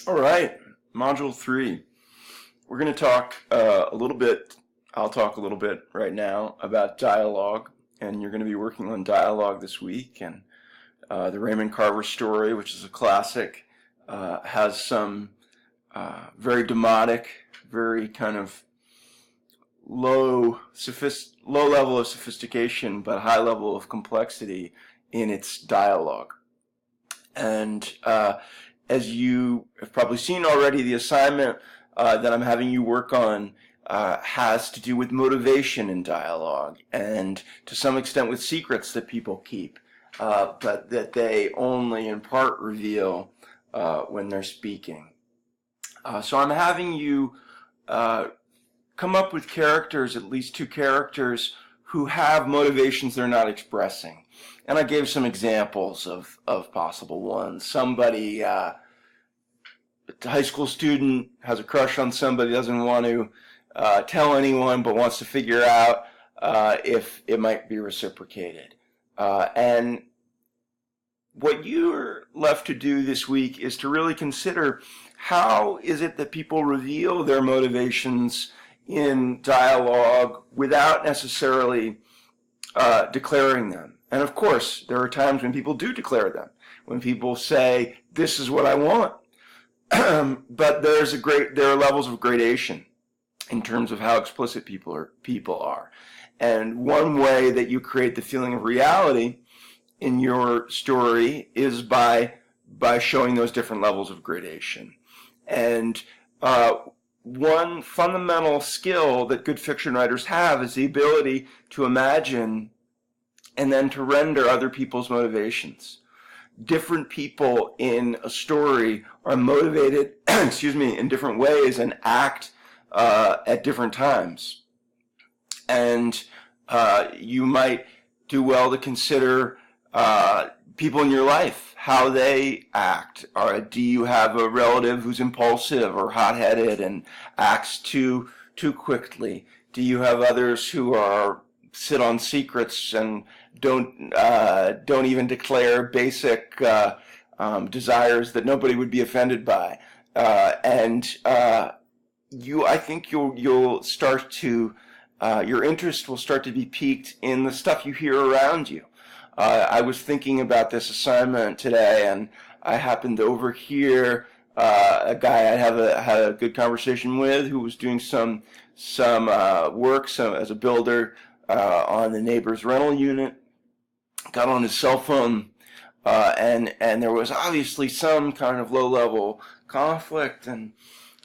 All right, Module 3. We're going to talk a little bit, I'll talk a little bit right now about dialogue, and you're going to be working on dialogue this week. And the Raymond Carver story, which is a classic, has some very demotic, very kind of low level of sophistication, but high level of complexity in its dialogue. And as you have probably seen already, the assignment that I'm having you work on has to do with motivation in dialogue, and to some extent with secrets that people keep, but that they only in part reveal when they're speaking. So I'm having you come up with characters, at least two characters, who have motivations they're not expressing. And I gave some examples of possible ones. Somebody, a high school student, has a crush on somebody, doesn't want to tell anyone, but wants to figure out if it might be reciprocated. And what you're left to do this week is to really consider, how is it that people reveal their motivations in dialogue without necessarily declaring them. And of course, there are times when people do declare them, when people say, this is what I want. But there are levels of gradation in terms of how explicit people are. And one way that you create the feeling of reality in your story is by showing those different levels of gradation. And one fundamental skill that good fiction writers have is the ability to imagine and then to render other people's motivations. Different people in a story are motivated, in different ways and act at different times. And you might do well to consider people in your life, how they act. Do you have a relative who's impulsive or hot-headed and acts too quickly? Do you have others who sit on secrets and don't even declare basic desires that nobody would be offended by? I think you'll start to your interest will start to be piqued in the stuff you hear around you. I was thinking about this assignment today, and I happened to overhear a guy I had a good conversation with, who was doing some work as a builder on the neighbor's rental unit. Got on his cell phone, and there was obviously some kind of low-level conflict, and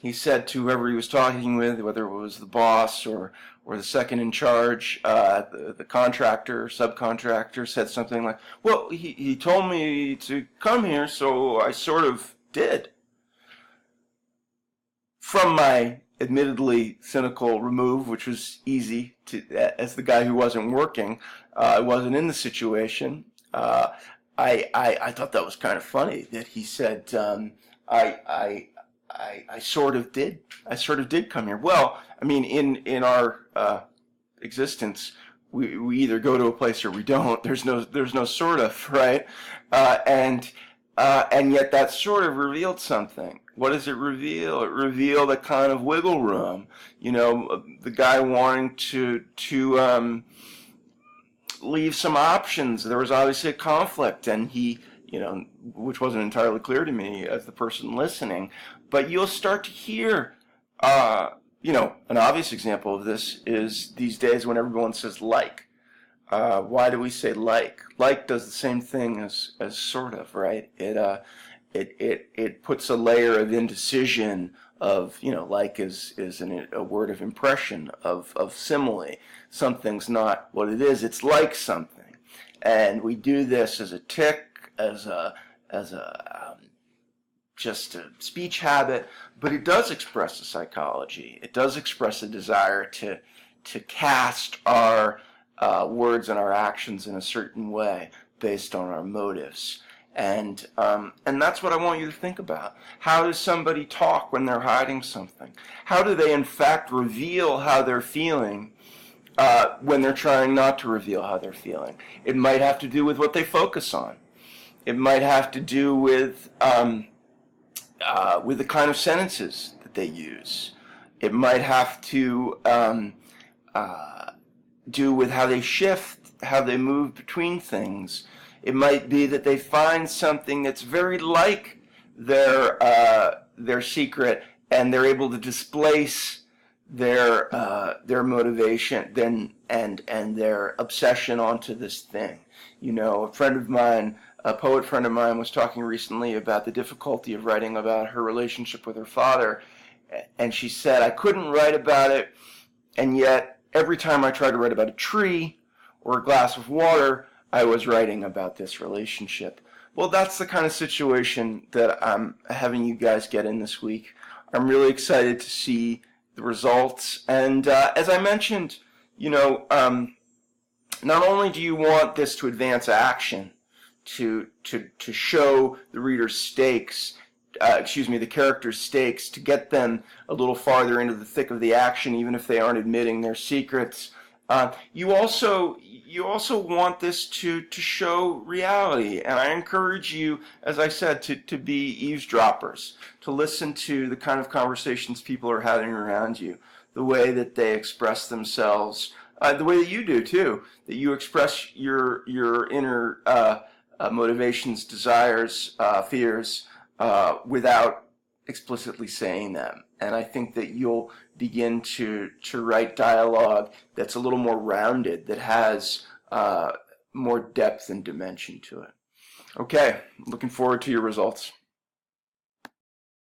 he said to whoever he was talking with, whether it was the boss or the second in charge, the contractor, subcontractor, said something like, well, he told me to come here, so I sort of did. From my admittedly cynical remove, which was easy as the guy who wasn't working, I wasn't in the situation, I thought that was kind of funny that he said, I sort of did. I sort of did come here. Well, I mean, in our existence, we either go to a place or we don't. There's no sort of, right? And yet that sort of revealed something. What does it reveal? It revealed a kind of wiggle room. The guy wanting to leave some options. There was obviously a conflict, and he, which wasn't entirely clear to me as the person listening. But you'll start to hear, an obvious example of this is these days when everyone says like. Why do we say like? Like does the same thing as sort of, right? It puts a layer of indecision of, like is a word of impression, of simile. Something's not what it is. It's like something. And we do this as a tick, just a speech habit, but it does express a psychology. It does express a desire to cast our words and our actions in a certain way based on our motives. And that's what I want you to think about. How does somebody talk when they're hiding something? How do they in fact reveal how they're feeling when they're trying not to reveal how they're feeling? It might have to do with what they focus on. It might have to do with with the kind of sentences that they use. It might have to do with how they shift, how they move between things. It might be that they find something that's very like their secret, and they're able to displace their motivation and their obsession onto this thing. You know, a friend of mine, a poet friend of mine, was talking recently about the difficulty of writing about her relationship with her father, and she said, I couldn't write about it, and yet every time I tried to write about a tree or a glass of water, I was writing about this relationship. Well, that's the kind of situation that I'm having you guys get in this week. I'm really excited to see the results. And as I mentioned, you know, not only do you want this to advance action, to show the reader's stakes, the character's stakes, to get them a little farther into the thick of the action, even if they aren't admitting their secrets. You also want this to show reality, and I encourage you, as I said, to be eavesdroppers, to listen to the kind of conversations people are having around you, the way that they express themselves, the way that you do too, that you express your inner motivations, desires, fears, without explicitly saying them. And I think that you'll begin to write dialogue that's a little more rounded, that has more depth and dimension to it. Okay, looking forward to your results.